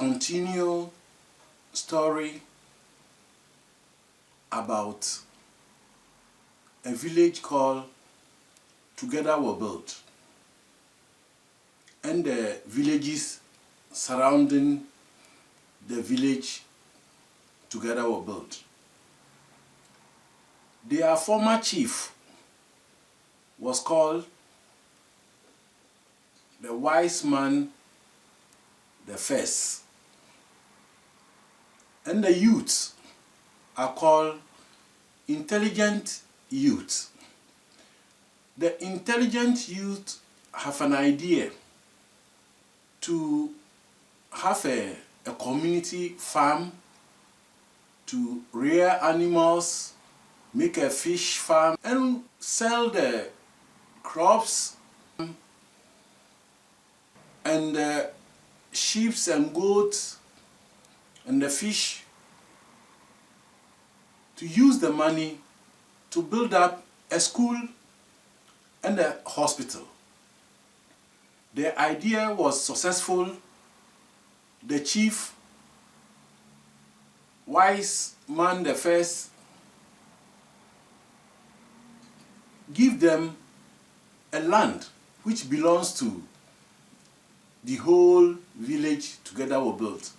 continue story about a village called Together Were Built, and the villages surrounding the village Together Were Built. Their former chief was called the wise man the first, and the youths are called intelligent youth. The intelligent youth have an idea to have a community farm, to rear animals, make a fish farm, and sell the crops and the sheep and goats and the fish, to use the money to build up a school and a hospital. The idea was successful. The chief, wise man the first, give them a land which belongs to the whole village Together Were Built.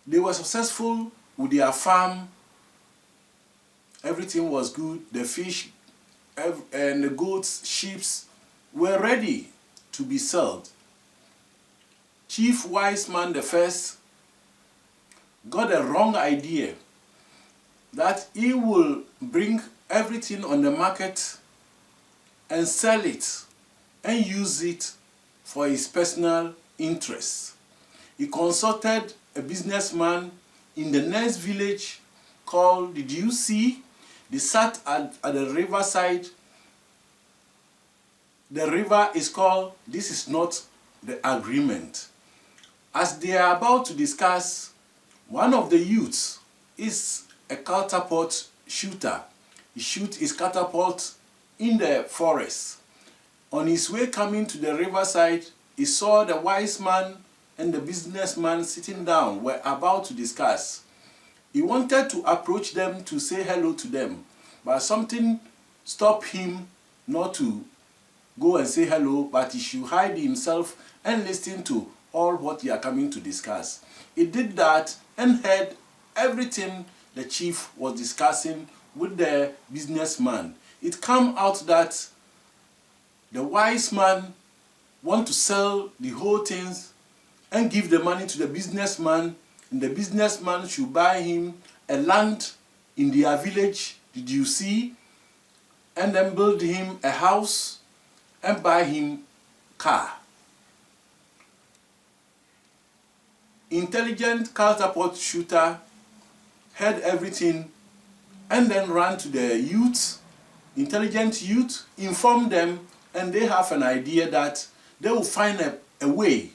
They were successful with their farm. Everything was good. The fish and the goats, sheep were ready to be sold. Chief Wise Man the First got a wrong idea that he will bring everything on the market and sell it and use it for his personal interests. He consulted a businessman in the next village called, did you see? They sat at the riverside. The river is called, this is not the agreement. As they are about to discuss, one of the youths is a catapult shooter. He shoots his catapult in the forest. On his way coming to the riverside, he saw the wise man and the businessman sitting down, were about to discuss. He wanted to approach them to say hello to them, but something stopped him not to go and say hello, but he should hide himself and listen to all what they are coming to discuss. He did that and heard everything the chief was discussing with the businessman. It came out that the wise man want to sell the whole things and give the money to the businessman, and the businessman should buy him a land in their village, did you see? And then build him a house and buy him car. Intelligent catapult shooter heard everything and then ran to the youth, intelligent youth, informed them, and they have an idea that they will find a way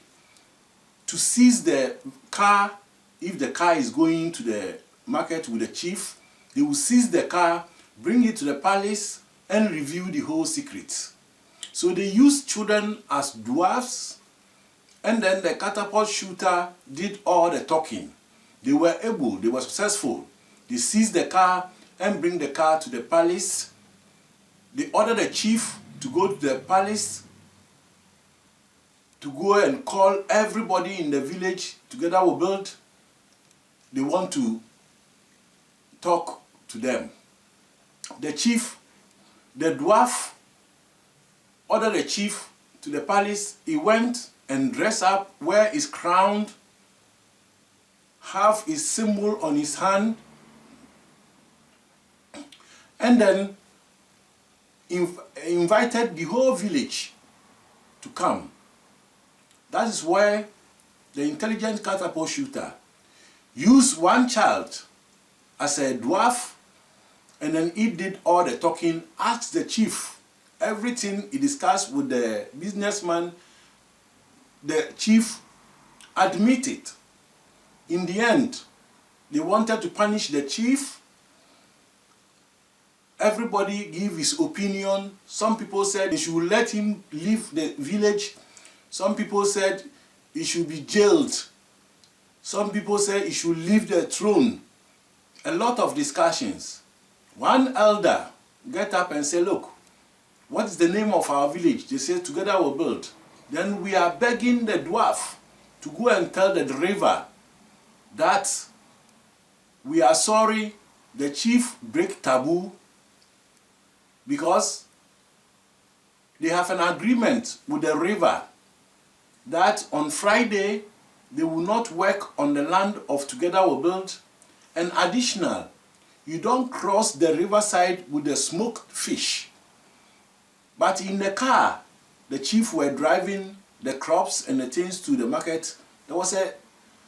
to seize the car. If the car is going to the market with the chief, they will seize the car, bring it to the palace, and reveal the whole secret. So they used children as dwarfs, and then the catapult shooter did all the talking. They were successful. They seized the car and bring the car to the palace. They ordered the chief to go to the palace, to go and call everybody in the village Together Were Built. They want to talk to them. The chief, the dwarf, ordered the chief to the palace. He went and dressed up, wear his crown, have his symbol on his hand, and then invited the whole village to come. That is where the intelligent catapult shooter used one child as a dwarf, and then he did all the talking, asked the chief everything he discussed with the businessman. The chief admitted. In the end, they wanted to punish the chief. Everybody gave his opinion. Some people said they should let him leave the village. Some people said he should be jailed. Some people say he should leave the throne. A lot of discussions. One elder get up and say, look, what is the name of our village? They say, Together We'll Build. Then we are begging the dwarf to go and tell the river that we are sorry the chief break taboo because they have an agreement with the river that on Friday they will not work on the land of Together We'll Build. And additional, you don't cross the riverside with the smoked fish. But in the car, the chief were driving the crops and the things to the market. There was a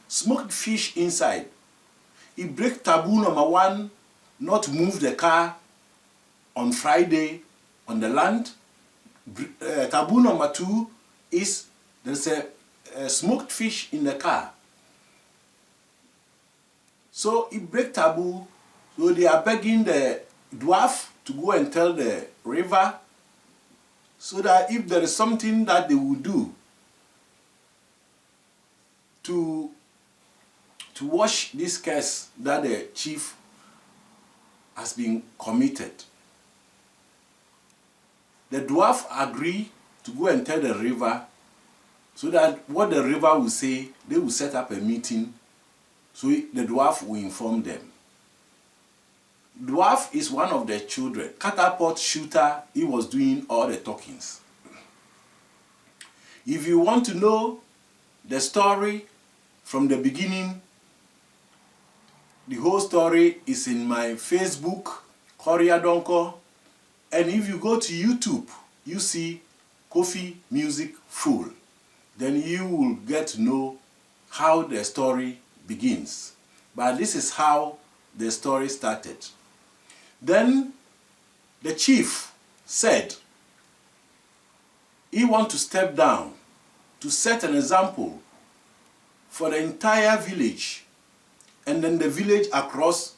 smoked fish inside. He break taboo number 1, not move the car on Friday on the land. Taboo number 2 is there's a smoked fish in the car. So he break taboo. So they are begging the dwarf to go and tell the river so that if there is something that they will do to wash this curse that the chief has been committed. The dwarf agree to go and tell the river so that what the river will say, they will set up a meeting so the dwarf will inform them. Dwarf is one of the children. Catapult shooter, he was doing all the talkings. If you want to know the story from the beginning, the whole story is in my Facebook, Korea Donko. And if you go to YouTube, you see Kofi Music Full. Then you will get to know how the story begins. But this is how the story started. Then the chief said he wants to step down to set an example for the entire village, and then the village across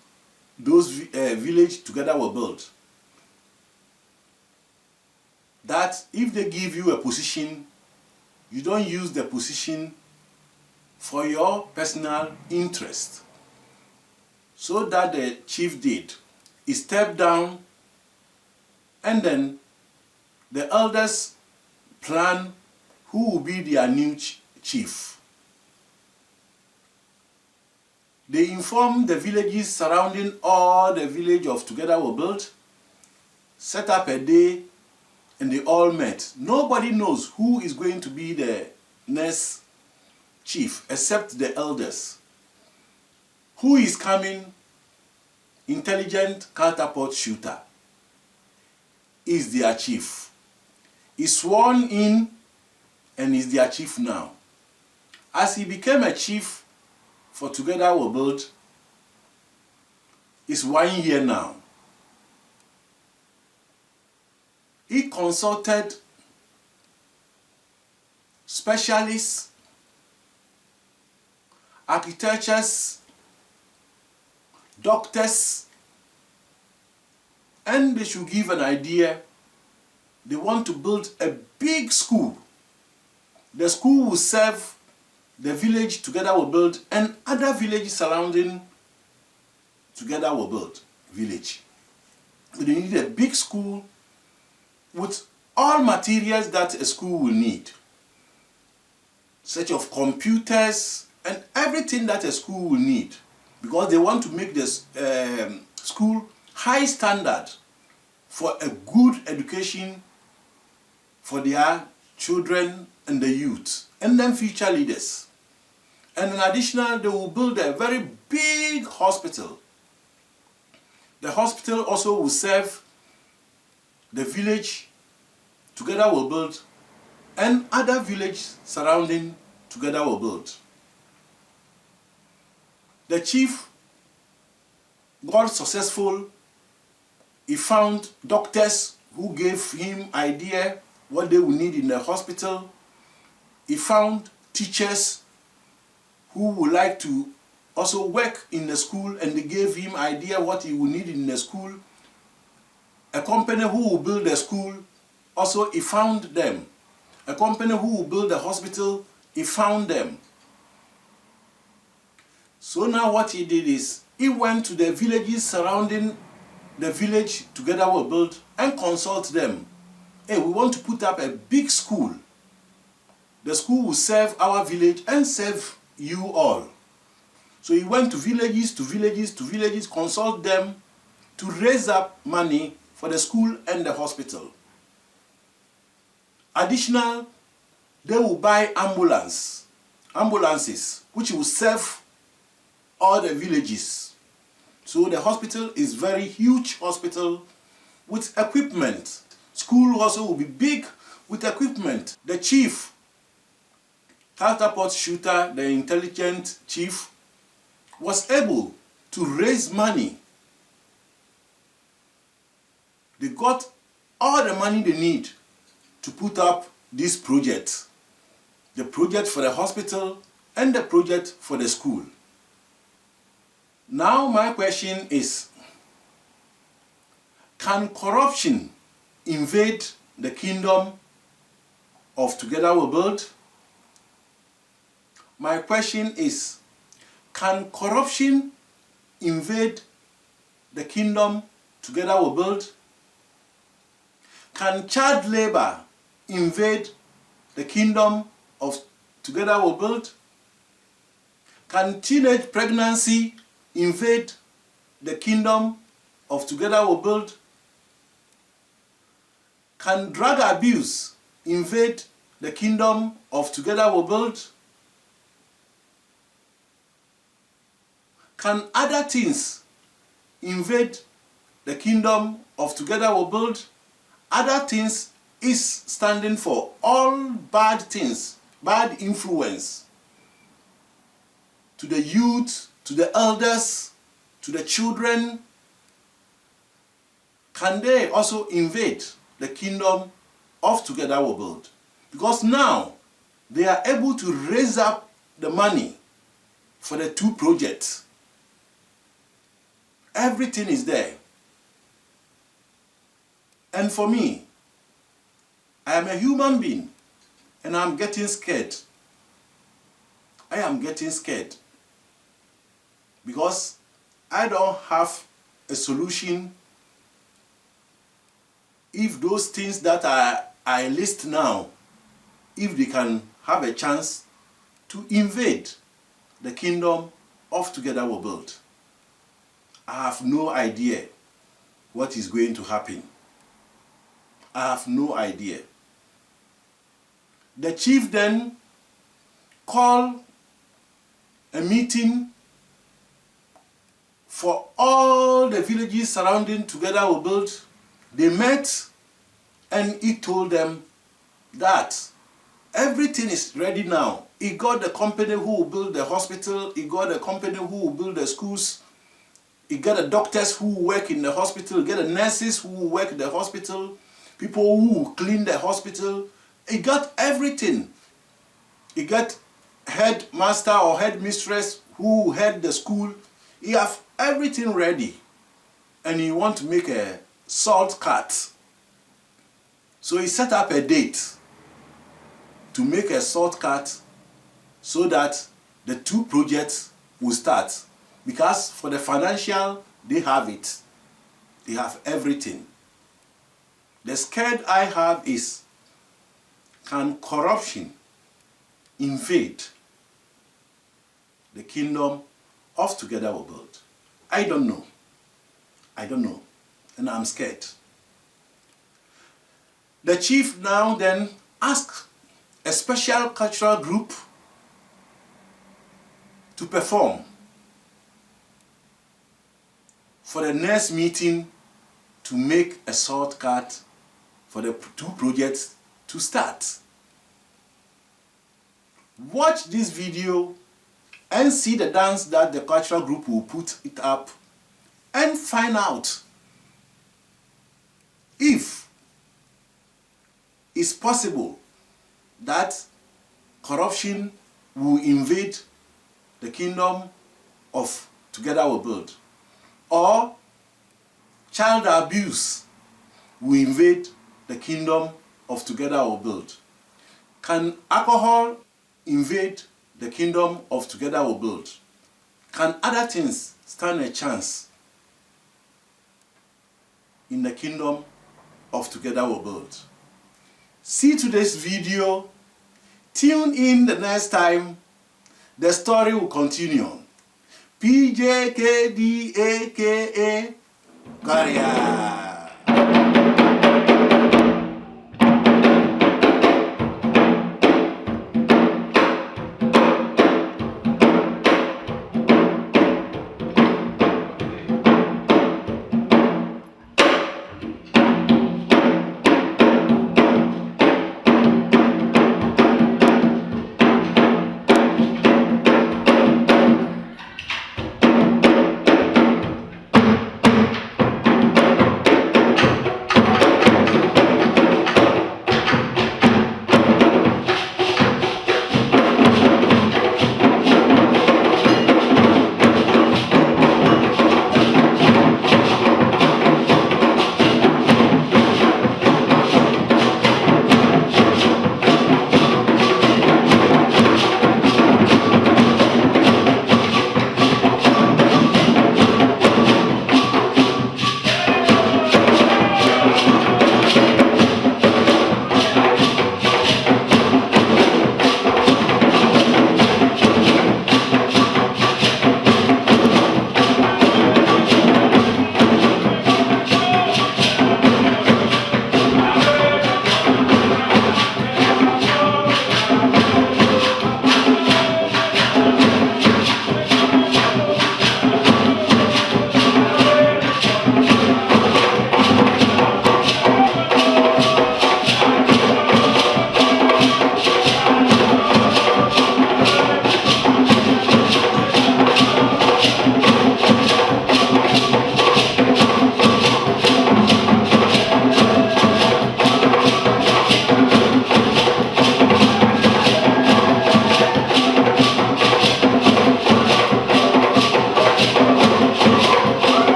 those village Together We'll Build. That if they give you a position, you don't use the position for your personal interest. So that the chief did. He stepped down, and then the elders plan who will be their new chief. They informed the villages surrounding all the village of Together We'll Build, set up a day, and they all met. Nobody knows who is going to be the next chief except the elders. Who is coming? Intelligent catapult shooter is their chief. He's sworn in and is their chief now. As he became a chief for Together We'll Build, it's 1 year now. He consulted specialists, architects, doctors, and they should give an idea. They want to build a big school. The school will serve the village Together We'll Build and other villages surrounding Together We'll Build village. They need a big school with all materials that a school will need, such as computers and everything that a school will need, because they want to make this school high standard for a good education for their children and the youth, and then future leaders. And in addition, they will build a very big hospital. The hospital also will serve the village Together We'll Build and other villages surrounding Together We'll Build. The chief got successful. He found doctors who gave him idea what they would need in the hospital. He found teachers who would like to also work in the school, and they gave him idea what he would need in the school. A company who will build the school, also he found them. A company who will build the hospital, he found them. So now what he did is, he went to the villages surrounding the village Together We'll Build and consult them. Hey, we want to put up a big school. The school will serve our village and serve you all. So he went to villages, consult them to raise up money for the school and the hospital. Additional, they will buy ambulances, which will serve all the villages. So the hospital is very huge hospital with equipment. School also will be big with equipment. The chief, catapult shooter, the intelligent chief, was able to raise money. They got all the money they need to put up this project. The project for the hospital and the project for the school. Now my question is, can corruption invade the kingdom of Together We'll Build? My question is, can corruption invade the kingdom Together We'll Build? Can child labor invade the kingdom of Together We'll Build? Can teenage pregnancy invade the kingdom of Together We'll Build? Can drug abuse invade the kingdom of Together We'll Build? Can other things invade the kingdom of Together We'll Build? Other things is standing for all bad things, bad influence to the youth, to the elders, to the children. Can they also invade the kingdom of Together We'll Build? Because now they are able to raise up the money for the two projects. Everything is there. And for me, I am a human being and I'm getting scared. I am getting scared because I don't have a solution if those things that I list now, if they can have a chance to invade the kingdom of Together We'll Build. I have no idea what is going to happen. I have no idea. The chief then called a meeting for all the villages surrounding Together We'll Build. They met and he told them that everything is ready now. He got the company who will build the hospital, he got the company who will build the schools, he got the doctors who work in the hospital, he got the nurses who work in the hospital, people who clean the hospital. He got everything. He got headmaster or headmistress who head the school. He have everything ready. And he want to make a salt cut. So he set up a date to make a salt cut so that the two projects will start. Because for the financial, they have it. They have everything. The scared I have is, can corruption invade the kingdom of Together We'll Build? I don't know. I don't know. And I'm scared. The chief now then asked a special cultural group to perform for the next meeting to make a shortcut for the two projects to start. Watch this video and see the dance that the cultural group will put it up and find out if it's possible that corruption will invade the kingdom of Together We'll Build, or child abuse will invade the kingdom of Together We'll Build. Can alcohol invade the kingdom of Together We Build? Can other things stand a chance in the kingdom of Together We Build? See today's video. Tune in the next time. The story will continue. PJKD aka Korea.